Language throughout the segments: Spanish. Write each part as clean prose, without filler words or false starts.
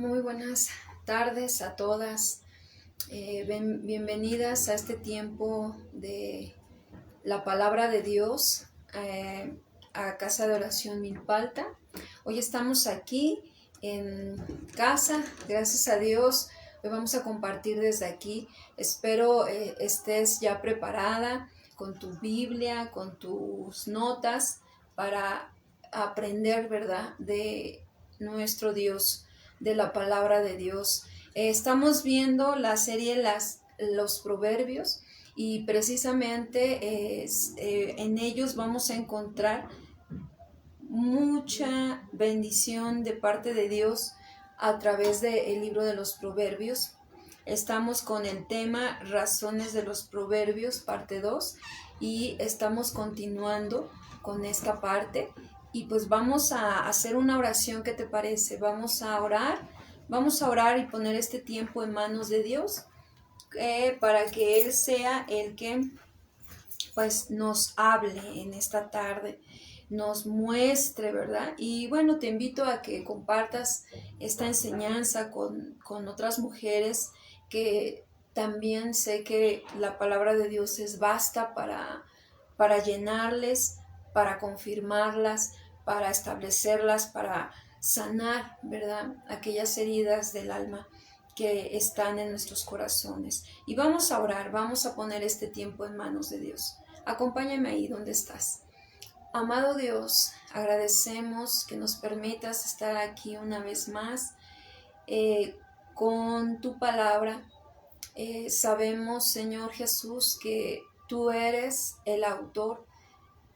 Muy buenas tardes a todas. Bienvenidas a este tiempo de la palabra de Dios, a Casa de Oración Milpalta. Hoy estamos aquí en casa, gracias a Dios. Hoy vamos a compartir desde aquí. Espero estés ya preparada con tu Biblia, con tus notas para aprender, ¿verdad?, de nuestro Dios, de la palabra de Dios. Estamos viendo la serie Los Proverbios y precisamente en ellos vamos a encontrar mucha bendición de parte de Dios a través del libro de los Proverbios. Estamos con el tema Razones de los Proverbios, parte 2, y estamos continuando con esta parte. Y pues vamos a hacer una oración. ¿Qué te parece? Vamos a orar y poner este tiempo en manos de Dios, para que Él sea el que pues nos hable en esta tarde, nos muestre, ¿verdad? Y bueno, te invito a que compartas esta enseñanza con otras mujeres, que también sé que la palabra de Dios es vasta para llenarles, para confirmarlas, para establecerlas, para sanar, ¿verdad?, aquellas heridas del alma que están en nuestros corazones. Y vamos a orar, vamos a poner este tiempo en manos de Dios. Acompáñame ahí donde estás. Amado Dios, agradecemos que nos permitas estar aquí una vez más con tu palabra. Sabemos, Señor Jesús, que tú eres el autor,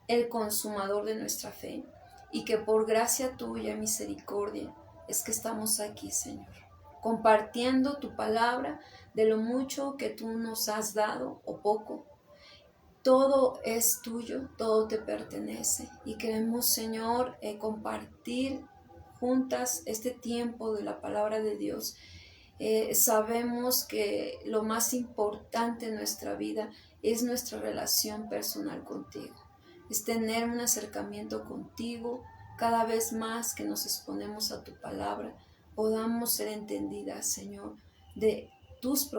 el consumador de nuestra fe, y que por gracia tuya y misericordia es que estamos aquí, Señor, compartiendo tu palabra, de lo mucho que tú nos has dado o poco. Todo es tuyo, todo te pertenece, y queremos, Señor, compartir juntas este tiempo de la palabra de Dios. Sabemos que lo más importante en nuestra vida es nuestra relación personal contigo, es tener un acercamiento contigo. Cada vez más que nos exponemos a tu palabra, podamos ser entendidas, Señor, de tus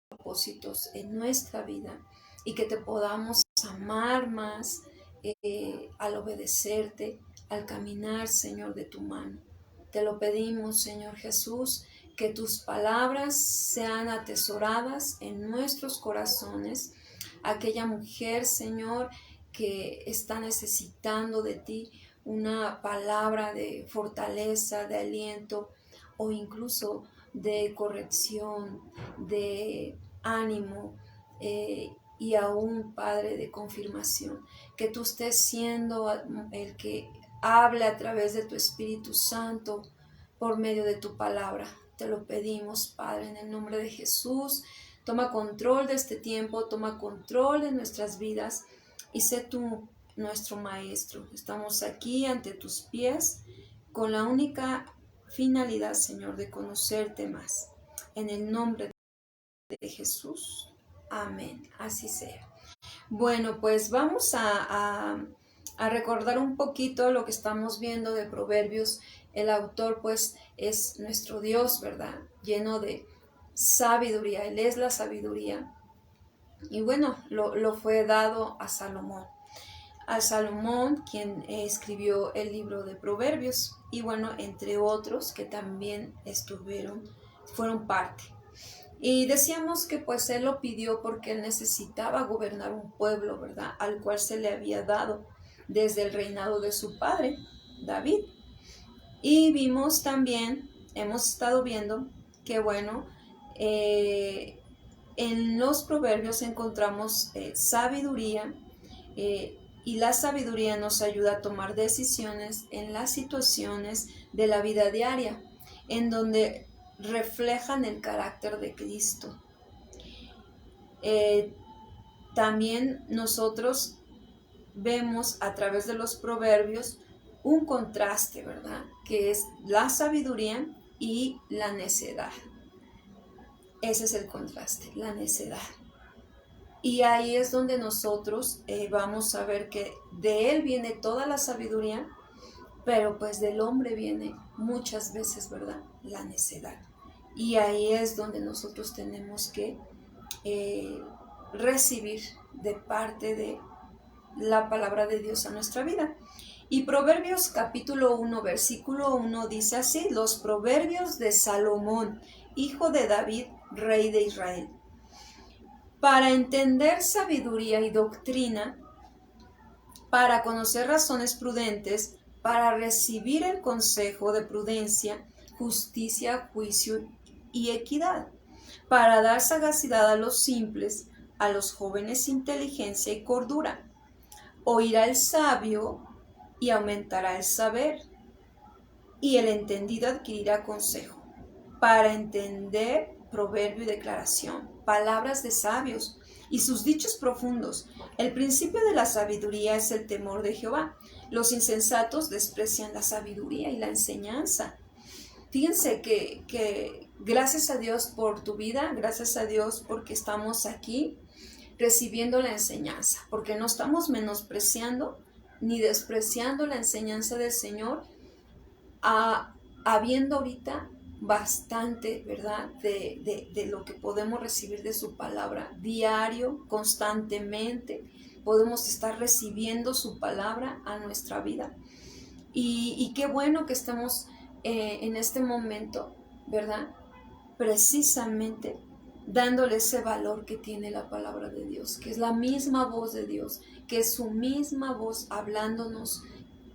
propósitos en nuestra vida, y que te podamos amar más al obedecerte, al caminar, Señor, de tu mano. Te lo pedimos, Señor Jesús, que tus palabras sean atesoradas en nuestros corazones. Aquella mujer, Señor, que está necesitando de ti una palabra de fortaleza, de aliento, o incluso de corrección, de ánimo, y aún, Padre, de confirmación. Que tú estés siendo el que hable a través de tu Espíritu Santo por medio de tu palabra. Te lo pedimos, Padre, en el nombre de Jesús. Toma control de este tiempo, toma control de nuestras vidas, y sé tú nuestro Maestro. Estamos aquí ante tus pies con la única finalidad, Señor, de conocerte más. En el nombre de Jesús. Amén. Así sea. Bueno, pues vamos a recordar un poquito lo que estamos viendo de Proverbios. El autor, pues, es nuestro Dios, ¿verdad?, lleno de sabiduría. Él es la sabiduría. Y bueno, lo fue dado a Salomón. A Salomón, quien escribió el libro de Proverbios, y bueno, entre otros que también fueron parte. Y decíamos que pues él lo pidió porque él necesitaba gobernar un pueblo, ¿verdad?, al cual se le había dado desde el reinado de su padre, David. Y vimos también, hemos estado viendo que bueno, en los proverbios encontramos sabiduría, y la sabiduría nos ayuda a tomar decisiones en las situaciones de la vida diaria, en donde reflejan el carácter de Cristo. También nosotros vemos a través de los proverbios un contraste, ¿verdad?, que es la sabiduría y la necedad. Ese es el contraste, la necedad. Y ahí es donde nosotros vamos a ver que de Él viene toda la sabiduría, pero pues del hombre viene muchas veces, ¿verdad?, la necedad. Y ahí es donde nosotros tenemos que recibir de parte de la palabra de Dios a nuestra vida. Y Proverbios capítulo 1, versículo 1 dice así: los proverbios de Salomón, hijo de David, rey de Israel. Para entender sabiduría y doctrina, para conocer razones prudentes, para recibir el consejo de prudencia, justicia, juicio y equidad, para dar sagacidad a los simples, a los jóvenes inteligencia y cordura. Oirá el sabio y aumentará el saber, y el entendido adquirirá consejo. Para entender proverbio y declaración, palabras de sabios y sus dichos profundos. El principio de la sabiduría es el temor de Jehová. Los insensatos desprecian la sabiduría y la enseñanza. Fíjense que gracias a Dios por tu vida, gracias a Dios porque estamos aquí recibiendo la enseñanza, porque no estamos menospreciando ni despreciando la enseñanza del Señor, habiendo ahorita bastante, ¿verdad?, de lo que podemos recibir de su palabra diario, constantemente. Podemos estar recibiendo su palabra a nuestra vida. Y qué bueno que estamos en este momento, ¿verdad?, precisamente dándole ese valor que tiene la palabra de Dios, que es la misma voz de Dios, que es su misma voz hablándonos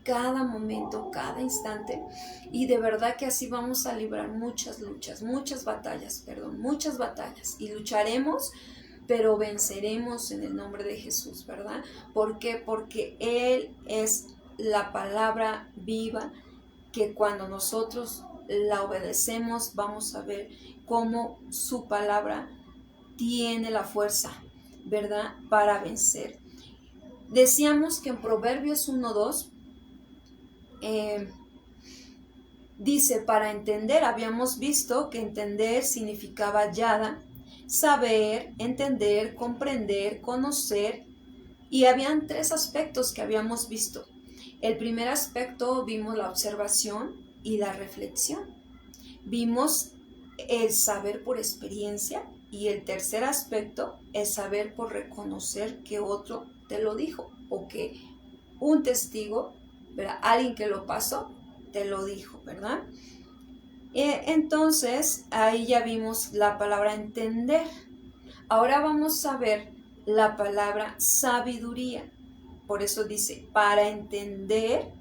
cada momento, cada instante, y de verdad que así vamos a librar muchas batallas, y lucharemos, pero venceremos en el nombre de Jesús, ¿verdad? ¿Por qué? Porque Él es la palabra viva, que cuando nosotros la obedecemos vamos a ver cómo su palabra tiene la fuerza, ¿verdad?, para vencer. Decíamos que en Proverbios 1:2 dice, para entender, habíamos visto que entender significaba yada, saber, entender, comprender, conocer, y habían 3 aspectos que habíamos visto. El primer aspecto vimos la observación y la reflexión. Vimos el saber por experiencia, y el tercer aspecto es saber por reconocer que otro te lo dijo, o que un testigo, ¿verdad?, alguien que lo pasó, te lo dijo, ¿verdad? Entonces, ahí ya vimos la palabra entender. Ahora vamos a ver la palabra sabiduría. Por eso dice, para entender,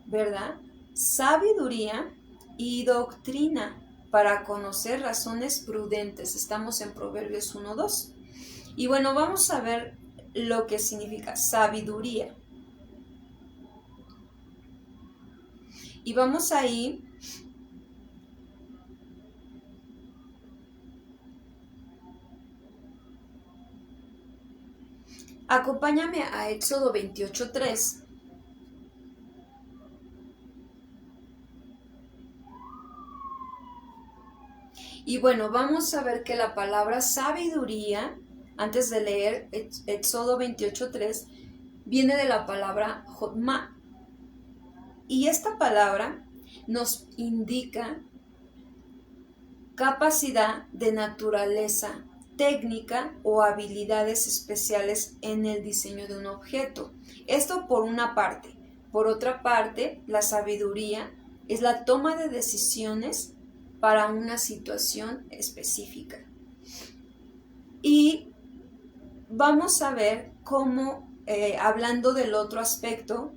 ¿verdad?, sabiduría y doctrina, para conocer razones prudentes. Estamos en Proverbios 1:2. Y bueno, vamos a ver lo que significa sabiduría. Y vamos ahí acompáñame a Éxodo 28:3. Y bueno, vamos a ver que la palabra sabiduría, antes de leer Éxodo 28:3, viene de la palabra jotma. Y esta palabra nos indica capacidad de naturaleza, técnica o habilidades especiales en el diseño de un objeto. Esto por una parte. Por otra parte, la sabiduría es la toma de decisiones para una situación específica. Y vamos a ver cómo, hablando del otro aspecto,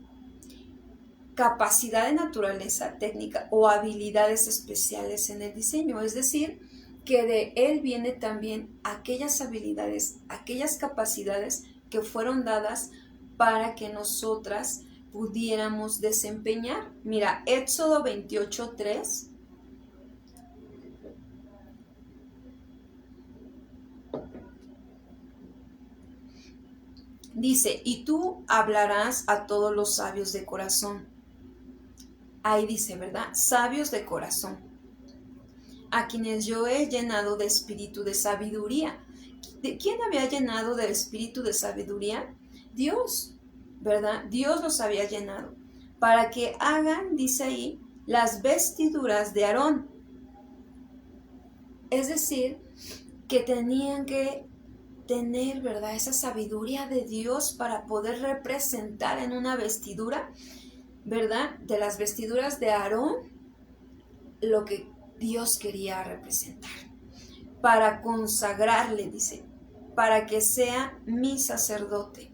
capacidad de naturaleza, técnica o habilidades especiales en el diseño, es decir, que de él viene también aquellas habilidades, aquellas capacidades que fueron dadas para que nosotras pudiéramos desempeñar. Mira, Éxodo 28:3. Dice, y tú hablarás a todos los sabios de corazón. Ahí dice, ¿verdad? Sabios de corazón, a quienes yo he llenado de espíritu de sabiduría. ¿De quién había llenado del espíritu de sabiduría? Dios, ¿verdad? Dios los había llenado. para que hagan, dice ahí, las vestiduras de Aarón. Es decir, que tenían que tener, ¿verdad?, esa sabiduría de Dios para poder representar en una vestidura, ¿verdad?, de las vestiduras de Aarón, lo que Dios quería representar. Para consagrarle, dice, para que sea mi sacerdote.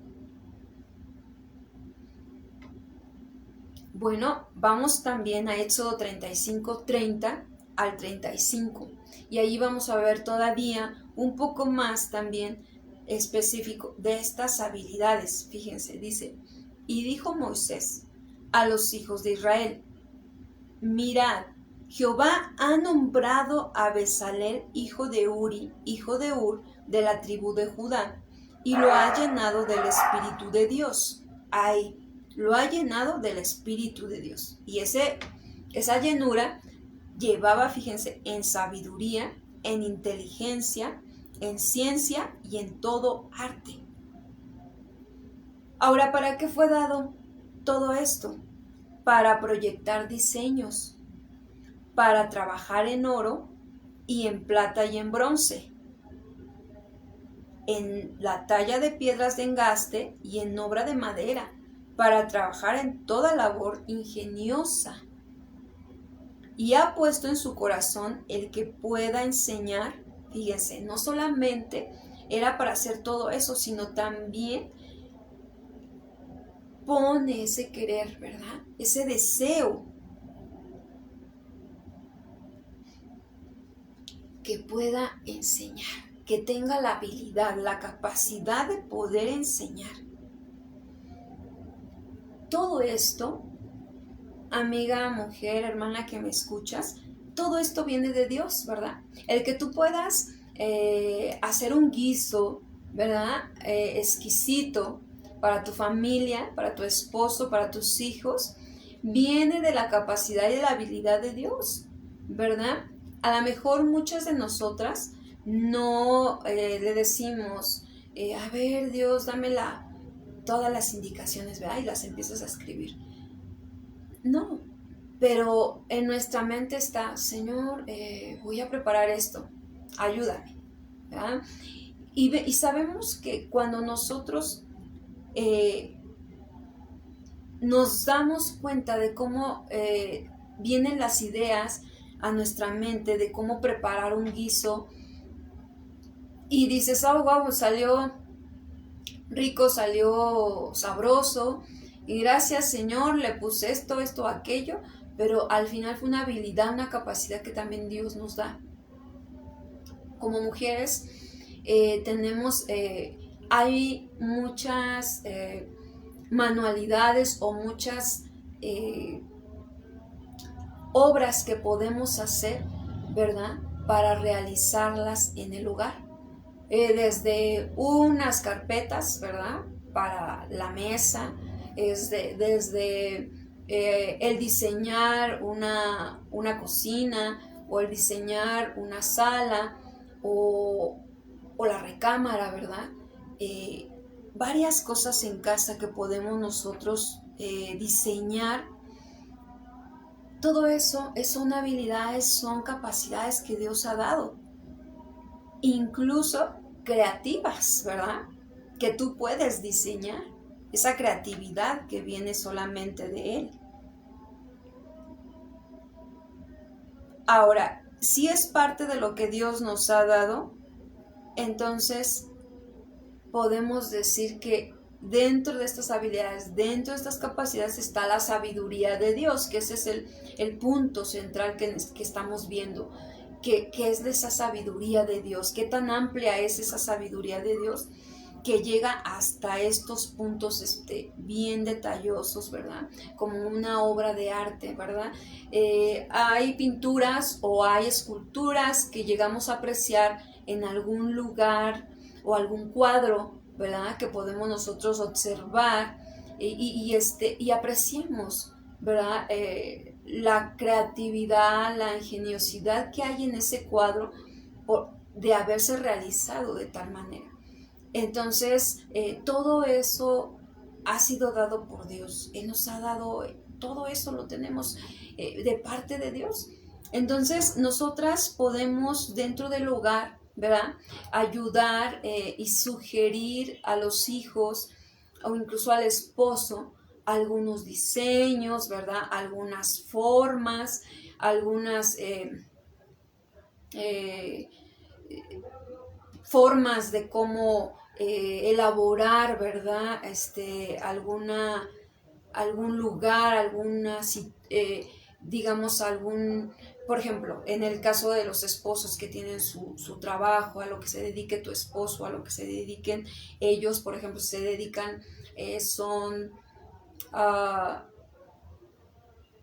Bueno, vamos también a Éxodo 35:30 al 35. Y ahí vamos a ver todavía un poco más también específico de estas habilidades. Fíjense, dice, y dijo Moisés a los hijos de Israel, mirad, Jehová ha nombrado a Bezalel, hijo de Uri, hijo de Ur, de la tribu de Judá, y lo ha llenado del Espíritu de Dios. Ahí, lo ha llenado del Espíritu de Dios. Y esa llenura llevaba, fíjense, en sabiduría, en inteligencia, en ciencia y en todo arte. Ahora, ¿para qué fue dado todo esto? Para proyectar diseños, para trabajar en oro y en plata y en bronce, en la talla de piedras de engaste y en obra de madera, para trabajar en toda labor ingeniosa. Y ha puesto en su corazón el que pueda enseñar. Fíjense, no solamente era para hacer todo eso, sino también pone ese querer, ¿verdad?, ese deseo, que pueda enseñar, que tenga la habilidad, la capacidad de poder enseñar. Todo esto, amiga, mujer, hermana que me escuchas, todo esto viene de Dios, ¿verdad? El que tú puedas hacer un guiso, ¿verdad?, exquisito para tu familia, para tu esposo, para tus hijos, viene de la capacidad y de la habilidad de Dios, ¿verdad? A lo mejor muchas de nosotras no le decimos, a ver, Dios, dame todas las indicaciones, ¿verdad? Y las empiezas a escribir. No, pero en nuestra mente está, Señor, voy a preparar esto, ayúdame, ¿verdad? Y sabemos que cuando nosotros nos damos cuenta de cómo vienen las ideas a nuestra mente, de cómo preparar un guiso, y dices, oh, wow, salió rico, salió sabroso, y gracias Señor, le puse esto, aquello, pero al final fue una habilidad, una capacidad que también Dios nos da. Como mujeres tenemos, hay muchas manualidades o muchas obras que podemos hacer, ¿verdad?, para realizarlas en el hogar. Desde unas carpetas, ¿verdad?, para la mesa, desde el diseñar una cocina, o el diseñar una sala, o la recámara, ¿verdad? Varias cosas en casa que podemos nosotros diseñar. Todo eso son habilidades, son capacidades que Dios ha dado, incluso creativas, ¿verdad?, que tú puedes diseñar, esa creatividad que viene solamente de Él. Ahora, si es parte de lo que Dios nos ha dado, entonces podemos decir que dentro de estas habilidades, dentro de estas capacidades está la sabiduría de Dios, que ese es el punto central que estamos viendo, que es de esa sabiduría de Dios, qué tan amplia es esa sabiduría de Dios, que llega hasta estos puntos bien detallosos, ¿verdad? Como una obra de arte, ¿verdad? Hay pinturas o hay esculturas que llegamos a apreciar en algún lugar o algún cuadro, ¿verdad?, que podemos nosotros observar y apreciemos, ¿verdad?, la creatividad, la ingeniosidad que hay en ese cuadro de haberse realizado de tal manera. Entonces, todo eso ha sido dado por Dios. Él nos ha dado todo eso lo tenemos de parte de Dios. Entonces, nosotras podemos dentro del hogar, ¿verdad?, ayudar y sugerir a los hijos o incluso al esposo algunos diseños, ¿verdad?, algunas formas, algunas formas de cómo elaborar, ¿verdad?, algún lugar, digamos, por ejemplo, en el caso de los esposos que tienen su trabajo, a lo que se dedique tu esposo, a lo que se dediquen ellos, por ejemplo, se dedican, son...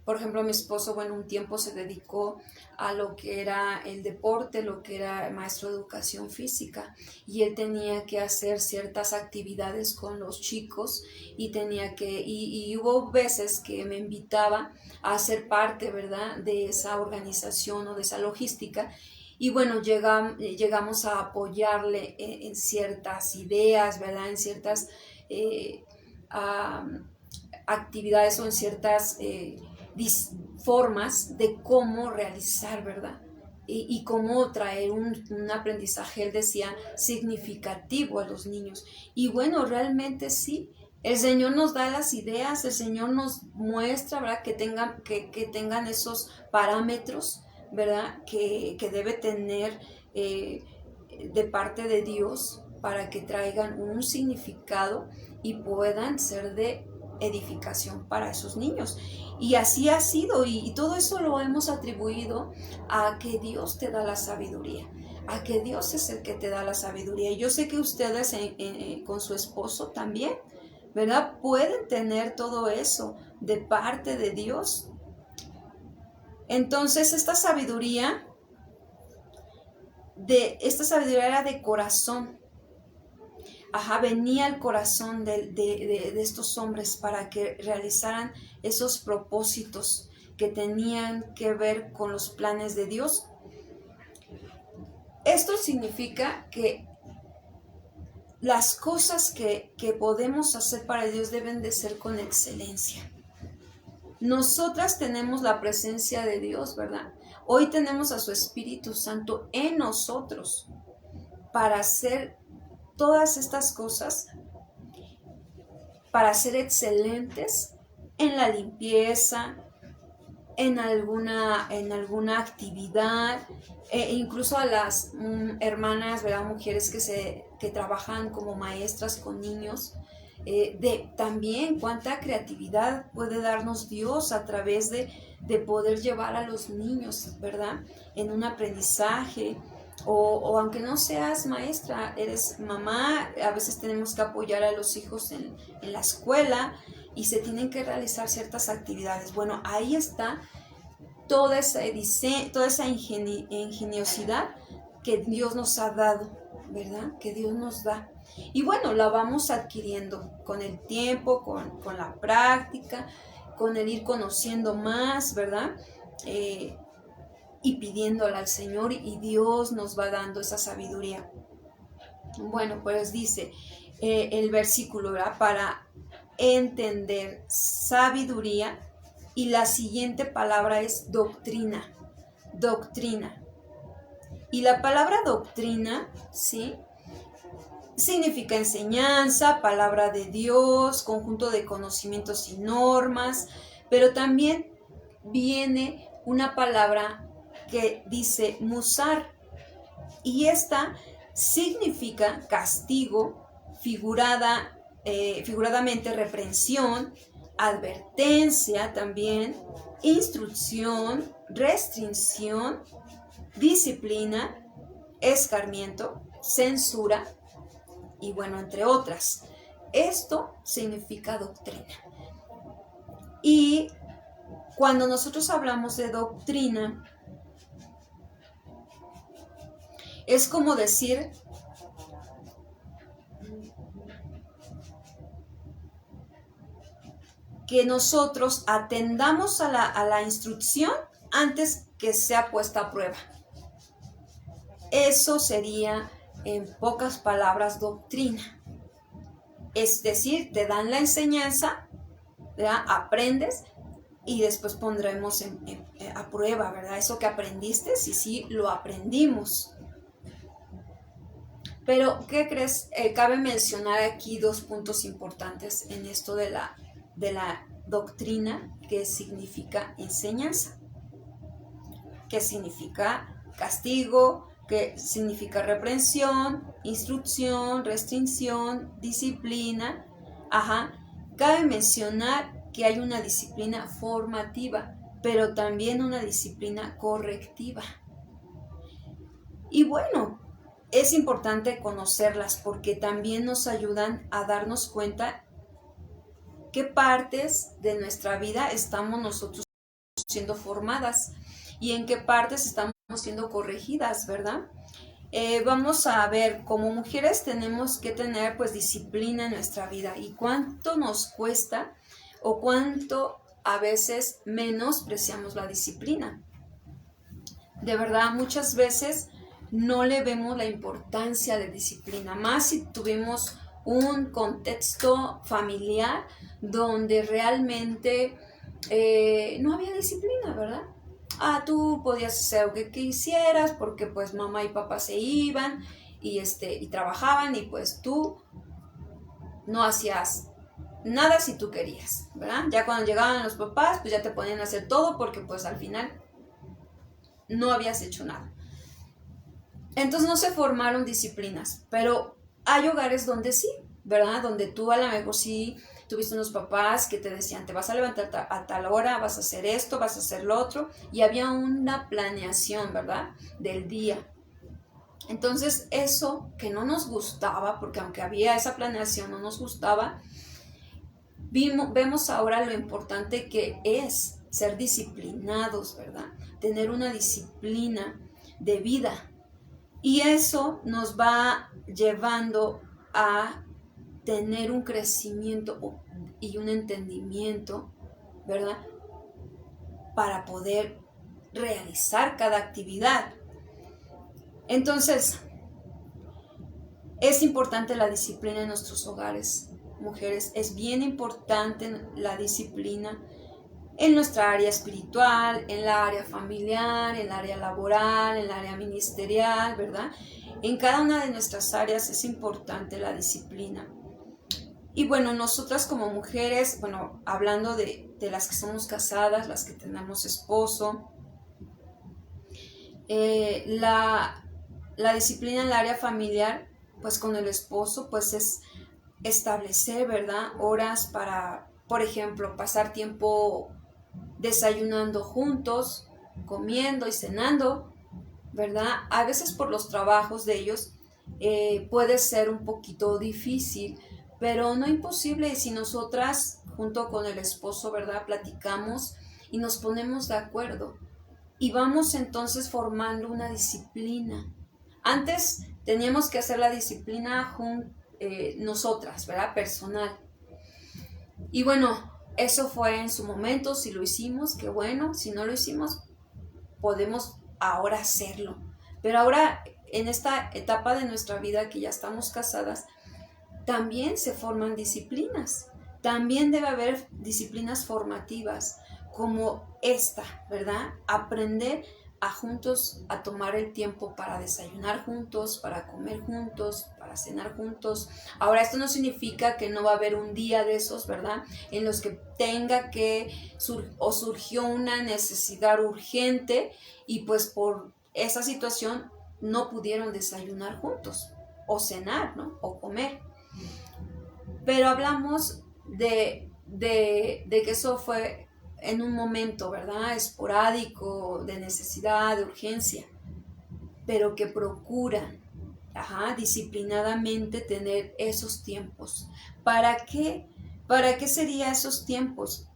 por ejemplo, mi esposo, bueno, un tiempo se dedicó a lo que era el deporte, lo que era maestro de educación física, y él tenía que hacer ciertas actividades con los chicos y hubo veces que me invitaba a ser parte, ¿verdad?, de esa organización o de esa logística. Y bueno, llegamos a apoyarle en ciertas ideas, ¿verdad?, en ciertas actividades o en ciertas formas de cómo realizar, ¿verdad? Y cómo traer un aprendizaje, él decía, significativo a los niños. Y bueno, realmente sí, el Señor nos da las ideas, el Señor nos muestra, ¿verdad?, que tengan esos parámetros, ¿verdad?, que debe tener de parte de Dios para que traigan un significado y puedan ser de edificación para esos niños. Y así ha sido, y todo eso lo hemos atribuido a que Dios te da la sabiduría, a que Dios es el que te da la sabiduría. Y yo sé que ustedes con su esposo también, ¿verdad?, pueden tener todo eso de parte de Dios. Entonces esta sabiduría era de corazón. Venía al corazón de estos hombres para que realizaran esos propósitos que tenían que ver con los planes de Dios. Esto significa que las cosas que podemos hacer para Dios deben de ser con excelencia. Nosotras tenemos la presencia de Dios, ¿verdad? Hoy tenemos a su Espíritu Santo en nosotros para hacer todas estas cosas, para ser excelentes en la limpieza, en alguna actividad, incluso a las hermanas, ¿verdad?, mujeres que trabajan como maestras con niños, también cuánta creatividad puede darnos Dios a través de poder llevar a los niños, ¿verdad?, en un aprendizaje. O aunque no seas maestra, eres mamá, a veces tenemos que apoyar a los hijos en la escuela y se tienen que realizar ciertas actividades. Bueno, ahí está toda esa ingeniosidad que Dios nos ha dado, ¿verdad?, que Dios nos da. Y bueno, la vamos adquiriendo con el tiempo, con la práctica, con el ir conociendo más, ¿verdad?, y pidiéndole al Señor, y Dios nos va dando esa sabiduría. Bueno, pues dice el versículo, ¿verdad?, para entender sabiduría, y la siguiente palabra es doctrina. Y la palabra doctrina, ¿sí?, significa enseñanza, palabra de Dios, conjunto de conocimientos y normas, pero también viene una palabra que dice musar, y esta significa castigo, figuradamente reprensión, advertencia también, instrucción, restricción, disciplina, escarmiento, censura, y bueno, entre otras. Esto significa doctrina. Y cuando nosotros hablamos de doctrina, es como decir que nosotros atendamos a la instrucción antes que sea puesta a prueba. Eso sería, en pocas palabras, doctrina. Es decir, te dan la enseñanza, ¿verdad?, aprendes, y después pondremos a prueba, ¿verdad? Eso que aprendiste, si sí lo aprendimos. Pero, ¿qué crees? Cabe mencionar aquí dos puntos importantes en esto de la doctrina, que significa enseñanza, que significa castigo, que significa reprensión, instrucción, restricción, disciplina. Ajá. Cabe mencionar que hay una disciplina formativa, pero también una disciplina correctiva. Y bueno, es importante conocerlas porque también nos ayudan a darnos cuenta qué partes de nuestra vida estamos nosotros siendo formadas y en qué partes estamos siendo corregidas, ¿verdad? Vamos a ver, como mujeres tenemos que tener pues disciplina en nuestra vida y cuánto nos cuesta o cuánto a veces menospreciamos la disciplina. De verdad, muchas veces no le vemos la importancia de disciplina, más si tuvimos un contexto familiar donde realmente no había disciplina, ¿verdad? Tú podías hacer lo que quisieras porque pues mamá y papá se iban y trabajaban y pues tú no hacías nada si tú querías, ¿verdad? Ya cuando llegaban los papás pues ya te ponían a hacer todo porque pues al final no habías hecho nada. Entonces no se formaron disciplinas, pero hay hogares donde sí, ¿verdad? Donde tú a lo mejor sí tuviste unos papás que te decían, te vas a levantar a tal hora, vas a hacer esto, vas a hacer lo otro, y había una planeación, ¿verdad? Del día. Entonces eso que no nos gustaba, porque aunque había esa planeación, no nos gustaba, vemos ahora lo importante que es ser disciplinados, ¿verdad? Tener una disciplina de vida. Y eso nos va llevando a tener un crecimiento y un entendimiento, ¿verdad? Para poder realizar cada actividad. Entonces, es importante la disciplina en nuestros hogares, mujeres. Es bien importante la disciplina en nuestra área espiritual, en la área familiar, en el área laboral, en el área ministerial, ¿verdad? En cada una de nuestras áreas es importante la disciplina. Y bueno, nosotras como mujeres, bueno, hablando de las que somos casadas, las que tenemos esposo, la disciplina en el área familiar, pues con el esposo, pues es establecer, ¿verdad? Horas para, por ejemplo, pasar tiempo desayunando juntos, comiendo y cenando, ¿verdad? A veces por los trabajos de ellos puede ser un poquito difícil, pero no imposible si nosotras junto con el esposo, ¿verdad? Platicamos y nos ponemos de acuerdo y vamos entonces formando una disciplina. Antes teníamos que hacer la disciplina nosotras, ¿verdad? Personal. Y bueno, eso fue en su momento, si lo hicimos, qué bueno, si no lo hicimos, podemos ahora hacerlo. Pero ahora, en esta etapa de nuestra vida que ya estamos casadas, también se forman disciplinas. También debe haber disciplinas formativas como esta, ¿verdad? Aprender juntos a tomar el tiempo para desayunar juntos, para comer juntos, para cenar juntos. Ahora, esto no significa que no va a haber un día de esos, ¿verdad? En los que tenga que surgió una necesidad urgente y pues por esa situación no pudieron desayunar juntos o cenar, ¿no? O comer. Pero hablamos de que eso fue en un momento, ¿verdad? Esporádico, de necesidad, de urgencia, pero que procuran, disciplinadamente tener esos tiempos. ¿Para qué? ¿Para qué serían esos tiempos?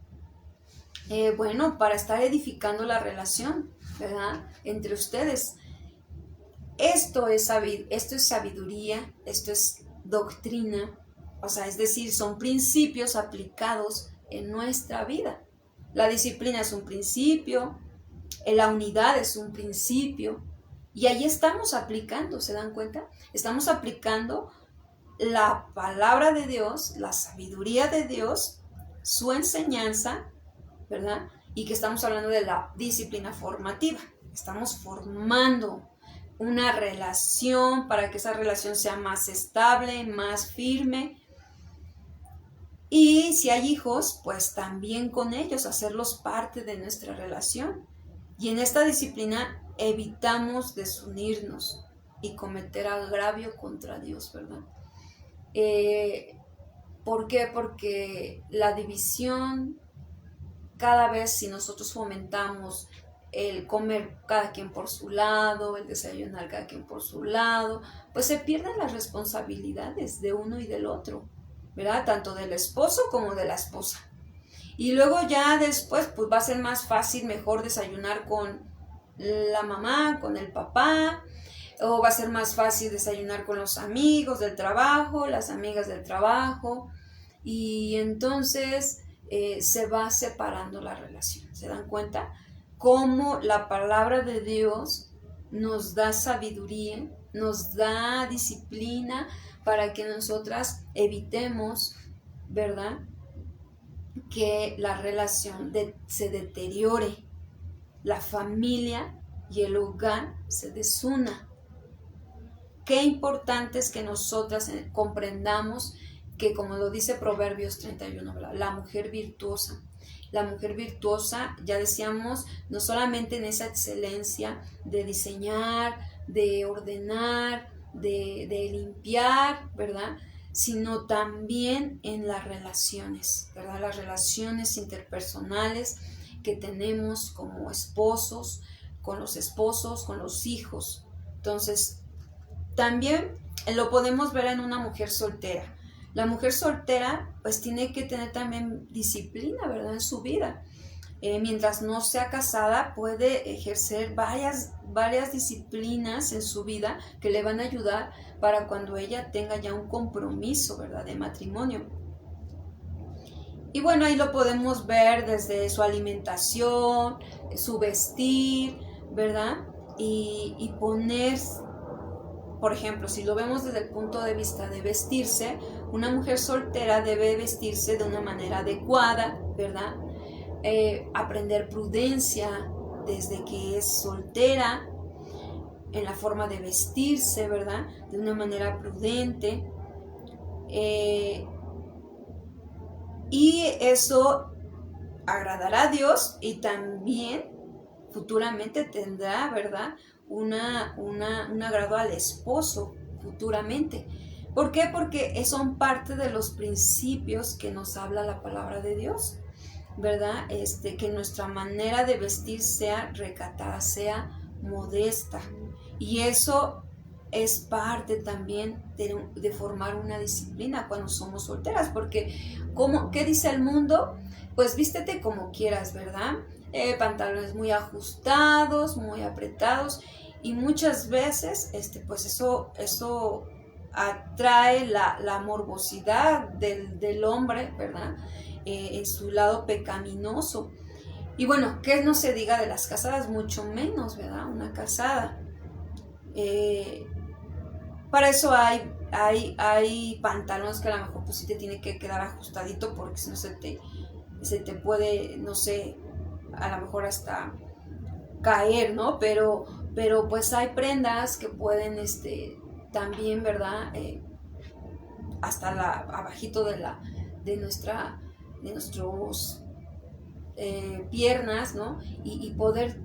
Bueno, para estar edificando la relación, ¿verdad? Entre ustedes. Esto es sabiduría, esto es doctrina, o sea, es decir, son principios aplicados en nuestra vida. La disciplina es un principio, la unidad es un principio, y ahí estamos aplicando, ¿se dan cuenta? Estamos aplicando la palabra de Dios, la sabiduría de Dios, su enseñanza, ¿verdad? y que estamos hablando de la disciplina formativa. Estamos formando una relación para que esa relación sea más estable, más firme. Y si hay hijos, pues también con ellos, hacerlos parte de nuestra relación. Y en esta disciplina evitamos desunirnos y cometer agravio contra Dios, ¿verdad? ¿Por qué? Porque la división, cada vez si nosotros fomentamos el comer cada quien por su lado, el desayunar cada quien por su lado, pues se pierden las responsabilidades de uno y del otro, ¿verdad? Tanto del esposo como de la esposa. Y luego ya después pues va a ser más fácil, mejor desayunar con la mamá, con el papá, o va a ser más fácil desayunar con los amigos del trabajo, las amigas del trabajo, y entonces se va separando la relación. ¿Se dan cuenta? Cómo la palabra de Dios nos da sabiduría, nos da disciplina para que nosotras evitemos, ¿verdad?, que la relación se deteriore, la familia y el hogar se desuna. Qué importante es que nosotras comprendamos que, como lo dice Proverbios 31, ¿verdad?, la mujer virtuosa, ya decíamos, no solamente en esa excelencia de diseñar, de ordenar, de limpiar, ¿verdad?, sino también en las relaciones, ¿verdad?, las relaciones interpersonales que tenemos como esposos, con los hijos. Entonces, también lo podemos ver en una mujer soltera. La mujer soltera pues tiene que tener también disciplina, ¿verdad?, en su vida. Mientras no sea casada, puede ejercer varias disciplinas en su vida que le van a ayudar para cuando ella tenga ya un compromiso, ¿verdad?, de matrimonio. Y bueno, ahí lo podemos ver desde su alimentación, su vestir, ¿verdad? Y poner, por ejemplo, si lo vemos desde el punto de vista de vestirse, una mujer soltera debe vestirse de una manera adecuada, ¿verdad? Aprender prudencia desde que es soltera, en la forma de vestirse, ¿verdad?, de una manera prudente. Y eso agradará a Dios y también futuramente tendrá, ¿verdad?, un agrado al esposo futuramente. ¿Por qué? Porque son parte de los principios que nos habla la palabra de Dios, ¿verdad? Que nuestra manera de vestir sea recatada, sea modesta. Y eso es parte también de formar una disciplina cuando somos solteras, porque ¿qué dice el mundo? Pues vístete como quieras, ¿verdad? Pantalones muy ajustados, muy apretados, y muchas veces pues eso atrae la morbosidad del hombre, ¿verdad?, en su lado pecaminoso. Y bueno, que no se diga de las casadas, mucho menos, ¿verdad?, una casada. Para eso hay pantalones que a lo mejor pues sí te tiene que quedar ajustadito, porque si no se te puede, no sé, a lo mejor hasta caer, ¿no? Pero pues hay prendas que pueden también, ¿verdad?, hasta abajito de nuestros piernas, ¿no? Y poder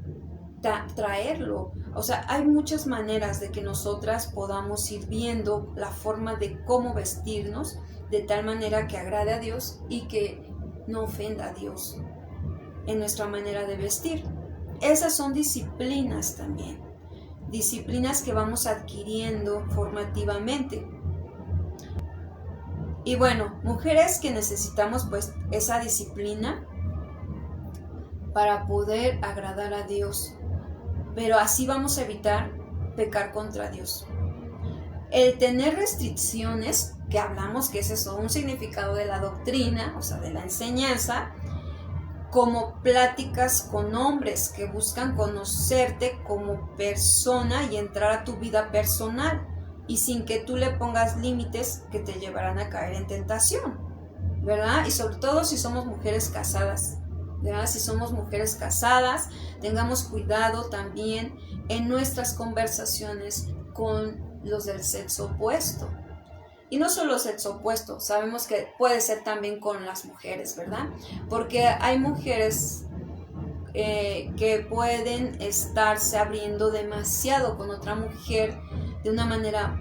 traerlo. O sea, hay muchas maneras de que nosotras podamos ir viendo la forma de cómo vestirnos de tal manera que agrade a Dios y que no ofenda a Dios en nuestra manera de vestir. Esas son disciplinas también, disciplinas que vamos adquiriendo formativamente. Y bueno, mujeres que necesitamos pues esa disciplina para poder agradar a Dios, pero así vamos a evitar pecar contra Dios. El tener restricciones, que hablamos que ese es un significado de la doctrina, o sea, de la enseñanza, como pláticas con hombres que buscan conocerte como persona y entrar a tu vida personal, y sin que tú le pongas límites que te llevarán a caer en tentación, ¿verdad? Y sobre todo si somos mujeres casadas. ¿verdad? Si somos mujeres casadas, tengamos cuidado también en nuestras conversaciones con los del sexo opuesto. Y no solo sexo opuesto, sabemos que puede ser también con las mujeres, ¿verdad? Porque hay mujeres que pueden estarse abriendo demasiado con otra mujer de una manera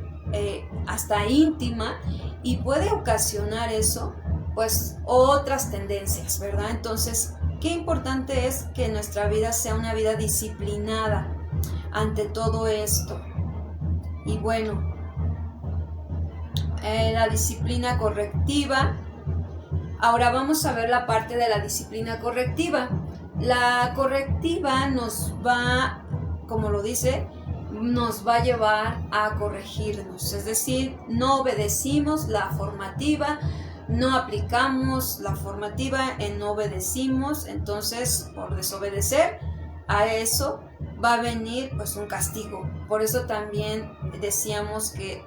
hasta íntima, y puede ocasionar eso pues otras tendencias, ¿verdad? Entonces, qué importante es que nuestra vida sea una vida disciplinada ante todo esto. Y bueno, la disciplina correctiva. Ahora vamos a ver la parte de la disciplina correctiva. La correctiva nos va, como lo dice, nos va a llevar a corregirnos, es decir, no obedecimos la formativa, no aplicamos la formativa, no obedecimos, entonces por desobedecer a eso va a venir pues un castigo. Por eso también decíamos que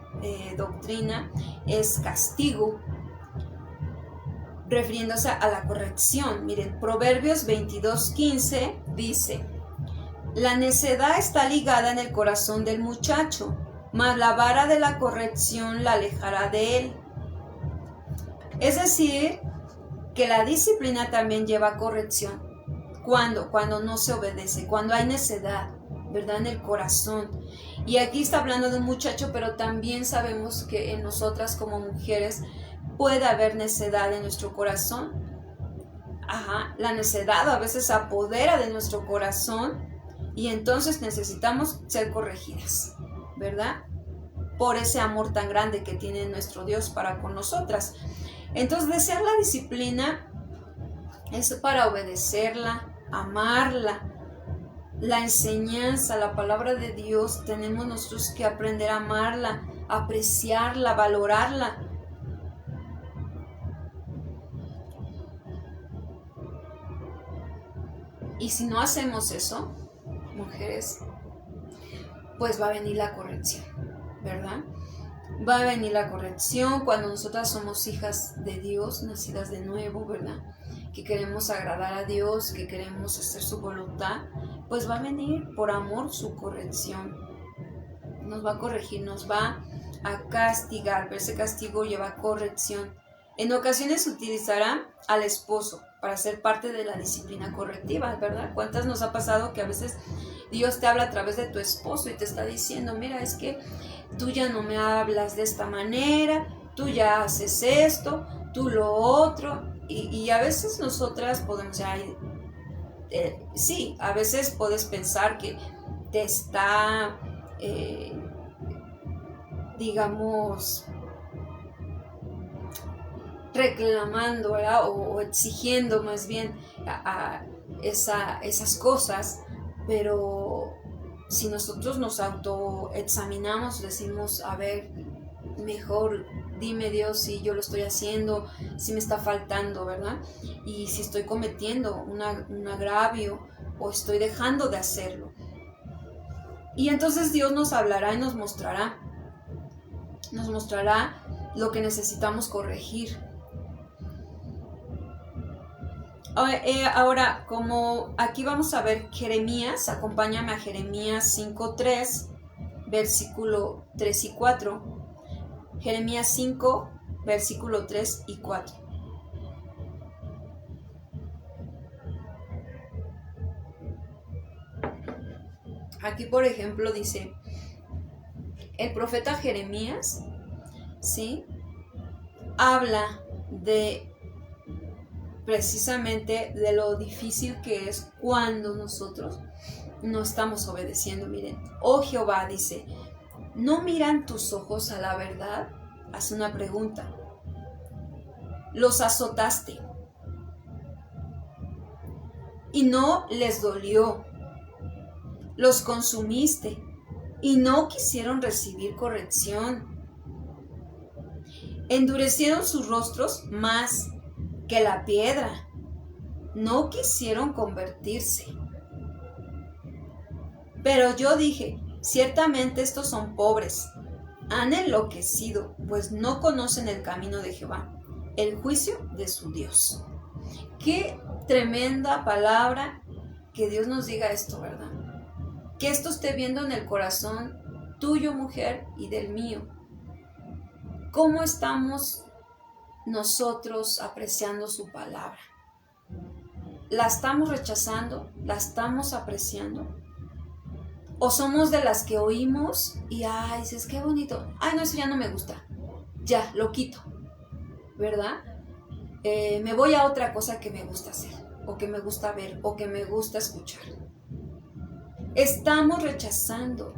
doctrina es castigo, refiriéndose a la corrección. Miren, Proverbios 22:15 dice: la necedad está ligada en el corazón del muchacho, mas la vara de la corrección la alejará de él. Es decir, que la disciplina también lleva corrección. Cuando no se obedece, cuando hay necedad, ¿verdad? En el corazón. Y aquí está hablando de un muchacho, pero también sabemos que en nosotras como mujeres puede haber necedad en nuestro corazón. La necedad a veces apodera de nuestro corazón y entonces necesitamos ser corregidas, ¿verdad? Por ese amor tan grande que tiene nuestro Dios para con nosotras. Entonces, desear la disciplina es para obedecerla, amarla. La enseñanza, la palabra de Dios, tenemos nosotros que aprender a amarla, apreciarla, valorarla. Y si no hacemos eso, mujeres, pues va a venir la corrección, ¿verdad? Va a venir la corrección cuando nosotras somos hijas de Dios, nacidas de nuevo, ¿verdad? Que queremos agradar a Dios, que queremos hacer su voluntad, pues va a venir por amor su corrección. Nos va a corregir, nos va a castigar, pero ese castigo lleva corrección. En ocasiones utilizará al esposo para ser parte de la disciplina correctiva, ¿verdad? ¿Cuántas nos ha pasado que a veces Dios te habla a través de tu esposo y te está diciendo: mira, es que tú ya no me hablas de esta manera, tú ya haces esto, tú lo otro, y a veces nosotras podemos, sí, a veces puedes pensar que te está, digamos, reclamando, ¿verdad? O exigiendo más bien esas cosas, pero si nosotros nos autoexaminamos, decimos: a ver, mejor dime, Dios, si yo lo estoy haciendo, si me está faltando, ¿verdad? Y si estoy cometiendo un agravio o estoy dejando de hacerlo. Y entonces Dios nos hablará y nos mostrará lo que necesitamos corregir. Ahora, como aquí vamos a ver Jeremías, acompáñame a Jeremías 5:3, versículo 3 y 4. Jeremías 5, versículo 3 y 4. Aquí, por ejemplo, dice el profeta Jeremías, ¿sí? Habla de precisamente de lo difícil que es cuando nosotros no estamos obedeciendo. Miren, oh Jehová, dice: ¿no miran tus ojos a la verdad? Hace una pregunta. Los azotaste y no les dolió. Los consumiste y no quisieron recibir corrección. Endurecieron sus rostros más que la piedra, no quisieron convertirse. Pero yo dije: ciertamente estos son pobres, han enloquecido, pues no conocen el camino de Jehová, el juicio de su Dios. Qué tremenda palabra que Dios nos diga esto, ¿verdad? Que esto esté viendo en el corazón tuyo, mujer, y del mío. ¿Cómo estamos nosotros apreciando su palabra? ¿La estamos rechazando? ¿La estamos apreciando? ¿O somos de las que oímos y, ay, dices, qué bonito, ay, no, eso ya no me gusta, ya, lo quito, ¿verdad? Me voy a otra cosa que me gusta hacer, o que me gusta ver, o que me gusta escuchar. Estamos rechazando.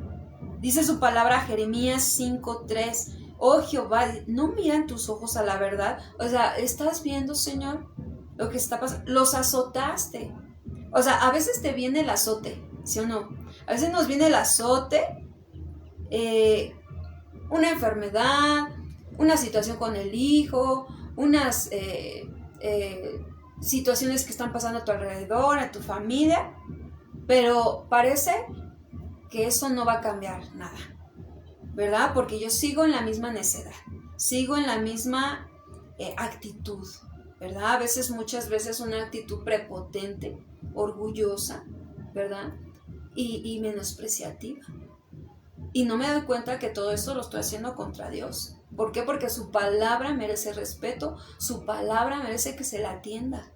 Dice su palabra Jeremías 5:3, oh Jehová, no miran tus ojos a la verdad. O sea, ¿estás viendo, Señor, lo que está pasando? Los azotaste. O sea, a veces te viene el azote, ¿sí o no? A veces nos viene el azote, una enfermedad, una situación con el hijo, unas situaciones que están pasando a tu alrededor, a tu familia, pero parece que eso no va a cambiar nada, ¿verdad? Porque yo sigo en la misma necedad, sigo en la misma actitud, ¿verdad? A veces, muchas veces una actitud prepotente, orgullosa, ¿verdad? Y menospreciativa. Y no me doy cuenta que todo eso lo estoy haciendo contra Dios. ¿Por qué? Porque su palabra merece respeto, su palabra merece que se la atienda.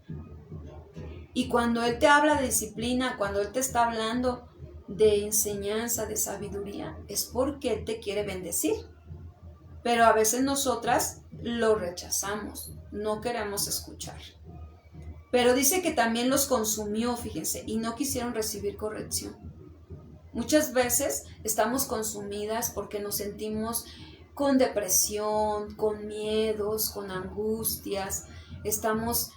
Y cuando Él te habla de disciplina, cuando Él te está hablando de enseñanza, de sabiduría, es porque Él te quiere bendecir. Pero a veces nosotras lo rechazamos, no queremos escuchar. Pero dice que también los consumió, fíjense, y no quisieron recibir corrección. Muchas veces estamos consumidas porque nos sentimos con depresión, con miedos, con angustias, estamos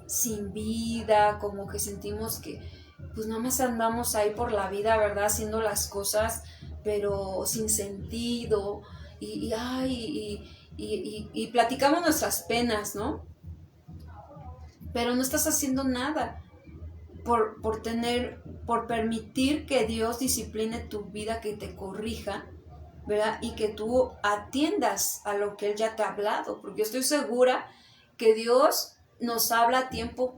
sin vida, como que sentimos que pues nada más andamos ahí por la vida, ¿verdad? Haciendo las cosas, pero sin sentido, y platicamos nuestras penas, ¿no? Pero no estás haciendo nada por permitir que Dios discipline tu vida, que te corrija, ¿verdad? Y que tú atiendas a lo que Él ya te ha hablado, porque yo estoy segura que Dios nos habla a tiempo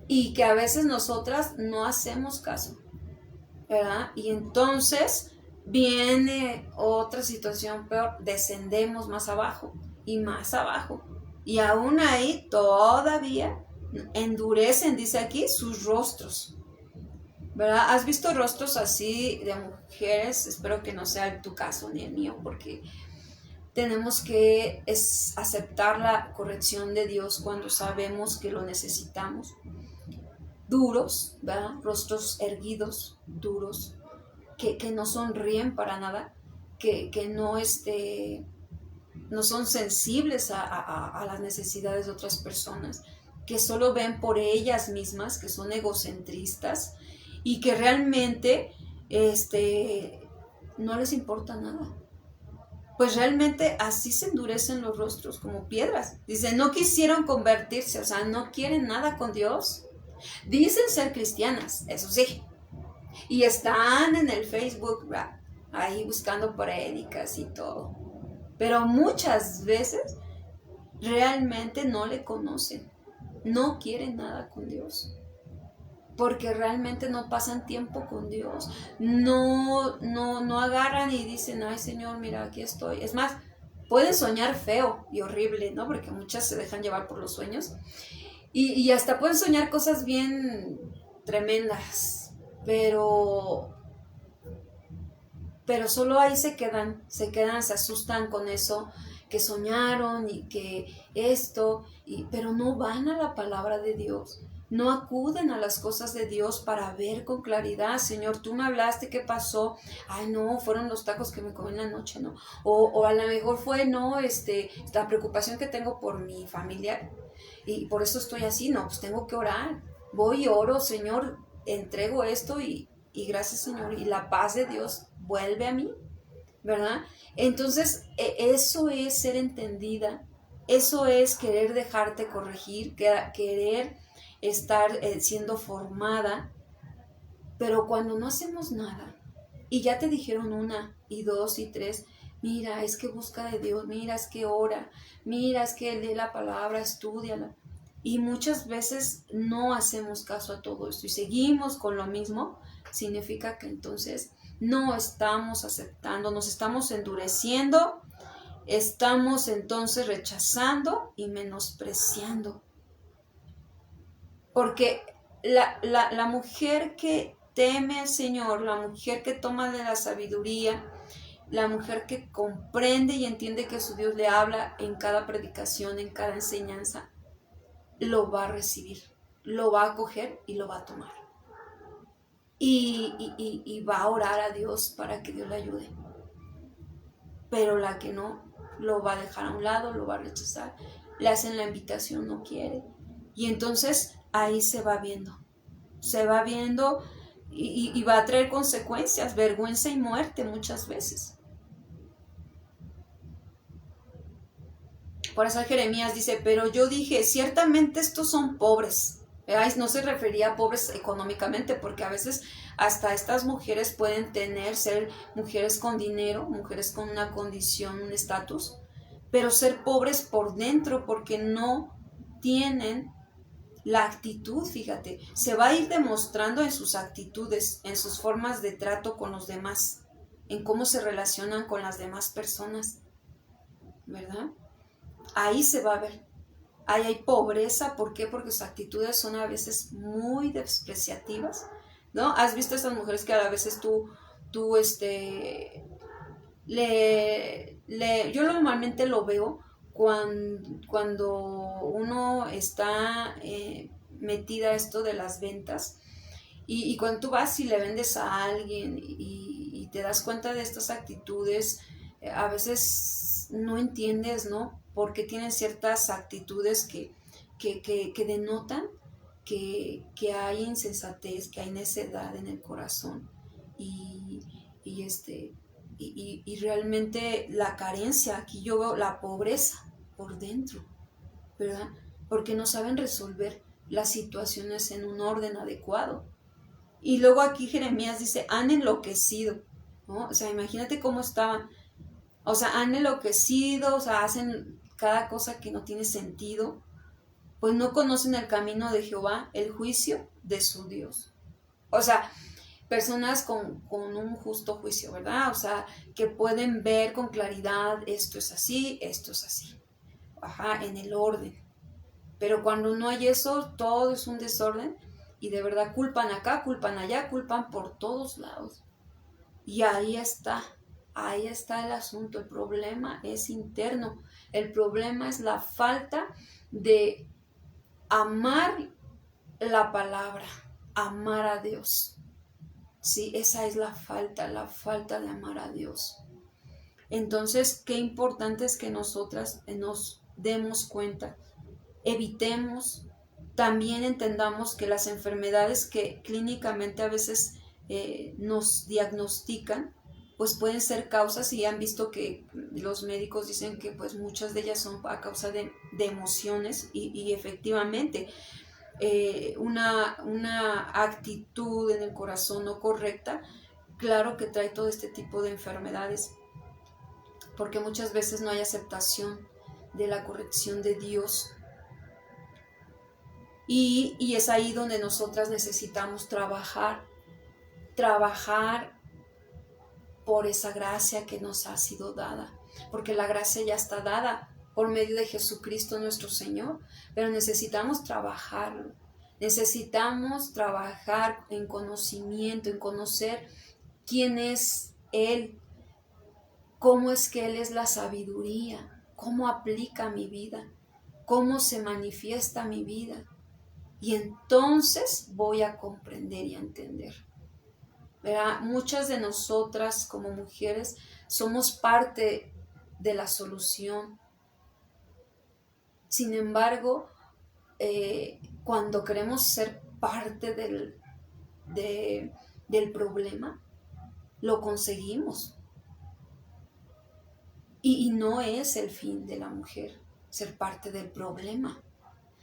y que a veces nosotras no hacemos caso, ¿verdad? Y entonces viene otra situación peor, descendemos más abajo y más abajo, y aún ahí todavía endurecen, dice aquí, sus rostros, ¿verdad? ¿Has visto rostros así de mujeres? Espero que no sea tu caso ni el mío, porque tenemos que aceptar la corrección de Dios cuando sabemos que lo necesitamos. Duros, ¿verdad? Rostros erguidos, duros, que no sonríen para nada, que no son sensibles a las necesidades de otras personas, que solo ven por ellas mismas, que son egocentristas y que realmente no les importa nada. Pues realmente así se endurecen los rostros, como piedras. Dice, no quisieron convertirse, o sea, no quieren nada con Dios. Dicen ser cristianas, eso sí, y están en el Facebook, ¿verdad? Ahí buscando prédicas y todo. Pero muchas veces realmente no le conocen, no quieren nada con Dios, porque realmente no pasan tiempo con Dios, no agarran y dicen, ay Señor, mira, aquí estoy. Es más, pueden soñar feo y horrible, ¿no? Porque muchas se dejan llevar por los sueños y hasta pueden soñar cosas bien tremendas, pero solo ahí se quedan, se asustan con eso que soñaron y que esto, pero no van a la palabra de Dios, no acuden a las cosas de Dios para ver con claridad, Señor, tú me hablaste, ¿qué pasó? Ay, no, fueron los tacos que me comí en la noche, ¿no? O a lo mejor fue, no, la preocupación que tengo por mi familia y por eso estoy así, no, pues tengo que orar, voy y oro, Señor, entrego esto y gracias, Señor, y la paz de Dios vuelve a mí, ¿verdad? Entonces, eso es ser entendida, eso es querer dejarte corregir, querer estar siendo formada, pero cuando no hacemos nada y ya te dijeron 1 y 2 y 3, mira, es que busca de Dios, mira, es que ora, mira, es que lee la palabra, estúdiala, Y muchas veces no hacemos caso a todo esto y seguimos con lo mismo. Significa que entonces no estamos aceptando, nos estamos endureciendo, estamos entonces rechazando y menospreciando. Porque la mujer que teme al Señor, la mujer que toma de la sabiduría, la mujer que comprende y entiende que su Dios le habla en cada predicación, en cada enseñanza, lo va a recibir, lo va a acoger y lo va a tomar. Y va a orar a Dios para que Dios le ayude. Pero la que no, lo va a dejar a un lado, lo va a rechazar, le hacen la invitación, no quiere. Y entonces ahí se va viendo y va a traer consecuencias, vergüenza y muerte muchas veces. Por eso Jeremías dice, pero yo dije, ciertamente estos son pobres. No se refería a pobres económicamente, porque a veces hasta estas mujeres pueden ser mujeres con dinero, mujeres con una condición, un estatus, pero ser pobres por dentro porque no tienen la actitud, fíjate, se va a ir demostrando en sus actitudes, en sus formas de trato con los demás, en cómo se relacionan con las demás personas, ¿verdad? Ahí se va a ver. Ahí hay pobreza, ¿por qué? Porque sus actitudes son a veces muy despreciativas, ¿no? ¿Has visto a estas mujeres que a veces tú yo normalmente lo veo cuando uno está metida a esto de las ventas y cuando tú vas y le vendes a alguien y te das cuenta de estas actitudes, a veces no entiendes, ¿no? Por qué tienen ciertas actitudes que denotan que hay insensatez, que hay necedad en el corazón y, y, este, y realmente la carencia, aquí yo veo la pobreza por dentro, ¿verdad? Porque no saben resolver las situaciones en un orden adecuado. Y luego aquí Jeremías dice, han enloquecido, ¿no? O sea, imagínate cómo estaban. O sea, han enloquecido, o sea, hacen cada cosa que no tiene sentido, pues no conocen el camino de Jehová, el juicio de su Dios. O sea, personas con un justo juicio, ¿verdad? O sea, que pueden ver con claridad, esto es así, ajá, en el orden. Pero cuando no hay eso, todo es un desorden y de verdad culpan acá, culpan allá, culpan por todos lados. Y ahí está el asunto. El problema es interno. El problema es la falta de amar la palabra, amar a Dios. Sí, esa es la falta de amar a Dios. Entonces, qué importante es que nosotras nos demos cuenta, evitemos, también entendamos que las enfermedades que clínicamente a veces nos diagnostican, pues pueden ser causas y han visto que los médicos dicen que pues muchas de ellas son a causa de emociones y efectivamente una actitud en el corazón no correcta, claro que trae todo este tipo de enfermedades, porque muchas veces no hay aceptación de la corrección de Dios. Y es ahí donde nosotras necesitamos trabajar por esa gracia que nos ha sido dada, porque la gracia ya está dada por medio de Jesucristo nuestro Señor, pero necesitamos trabajarlo, necesitamos trabajar en conocimiento, en conocer quién es Él, cómo es que Él es la sabiduría, cómo aplica mi vida, cómo se manifiesta mi vida. Y entonces voy a comprender y a entender. ¿Verdad? Muchas de nosotras como mujeres somos parte de la solución. Sin embargo, cuando queremos ser parte del problema, lo conseguimos. Y no es el fin de la mujer ser parte del problema,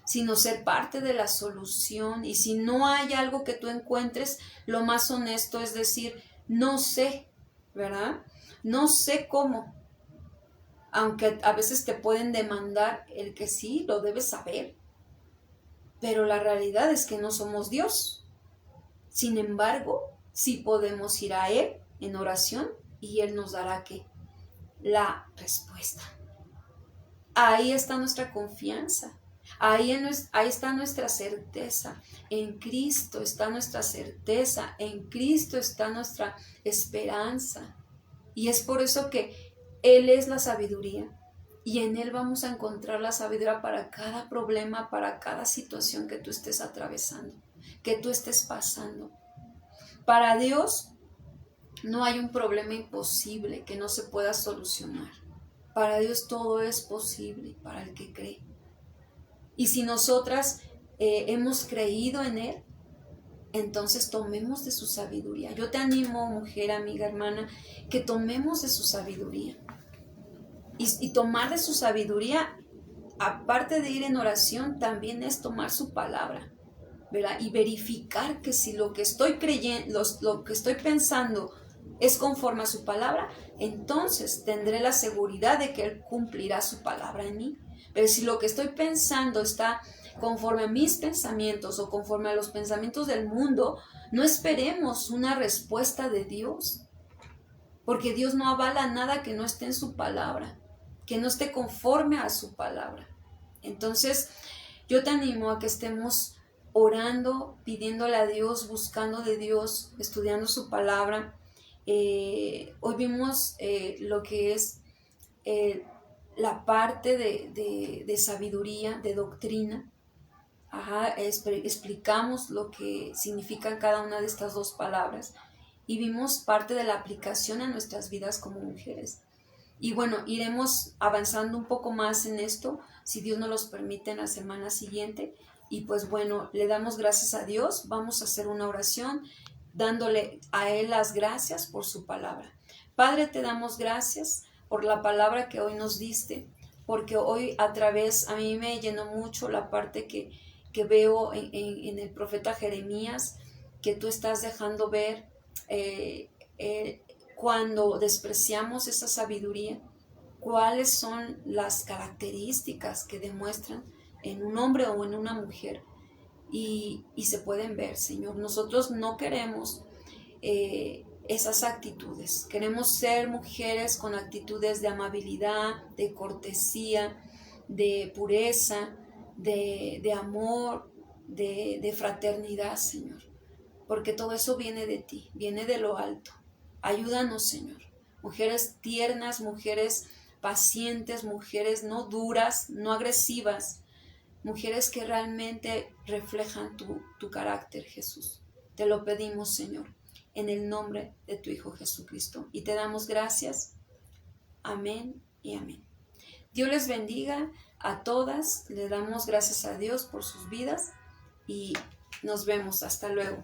sino ser parte de la solución. Y si no hay algo que tú encuentres, lo más honesto es decir, no sé, ¿verdad? No sé cómo. Aunque a veces te pueden demandar el que sí, lo debes saber. pero la realidad es que no somos Dios. Sin embargo, sí podemos ir a Él en oración y Él nos dará ¿qué? La respuesta. Ahí está nuestra confianza. Ahí está nuestra certeza. En Cristo está nuestra certeza. En Cristo está nuestra esperanza. Y es por eso que Él es la sabiduría. Y en Él vamos a encontrar la sabiduría para cada problema, para cada situación que tú estés atravesando, que tú estés pasando. Para Dios no hay un problema imposible que no se pueda solucionar. Para Dios todo es posible para el que cree. Y si nosotras hemos creído en Él, entonces tomemos de su sabiduría. Yo te animo, mujer, amiga, hermana, que tomemos de su sabiduría. Y tomar de su sabiduría, aparte de ir en oración, también es tomar su palabra, ¿verdad? Y verificar que si lo que estoy creyendo, lo que estoy pensando es conforme a su palabra, entonces tendré la seguridad de que Él cumplirá su palabra en mí. Pero si lo que estoy pensando está conforme a mis pensamientos o conforme a los pensamientos del mundo, no esperemos una respuesta de Dios, porque Dios no avala nada que no esté en su palabra, que no esté conforme a su palabra. Entonces, yo te animo a que estemos orando, pidiéndole a Dios, buscando de Dios, estudiando su palabra. Hoy vimos lo que es la parte de sabiduría, de doctrina. Explicamos lo que significan cada una de estas dos palabras y vimos parte de la aplicación a nuestras vidas como mujeres. Y bueno, iremos avanzando un poco más en esto, si Dios nos los permite, en la semana siguiente. Y pues bueno, le damos gracias a Dios. Vamos a hacer una oración dándole a Él las gracias por su palabra. Padre, te damos gracias por la palabra que hoy nos diste, porque hoy a mí me llenó mucho la parte que veo en el profeta Jeremías, que tú estás dejando ver cuando despreciamos esa sabiduría, cuáles son las características que demuestran en un hombre o en una mujer, y se pueden ver, Señor. Nosotros no queremos esas actitudes. Queremos ser mujeres con actitudes de amabilidad, de cortesía, de pureza, de amor, de fraternidad, Señor. Porque todo eso viene de ti, viene de lo alto. Ayúdanos, Señor. Mujeres tiernas, mujeres pacientes, mujeres no duras, no agresivas, mujeres que realmente reflejan tu carácter, Jesús. Te lo pedimos, Señor, en el nombre de tu Hijo Jesucristo. Y te damos gracias. Amén y amén. Dios les bendiga a todas. Le damos gracias a Dios por sus vidas y nos vemos. Hasta luego.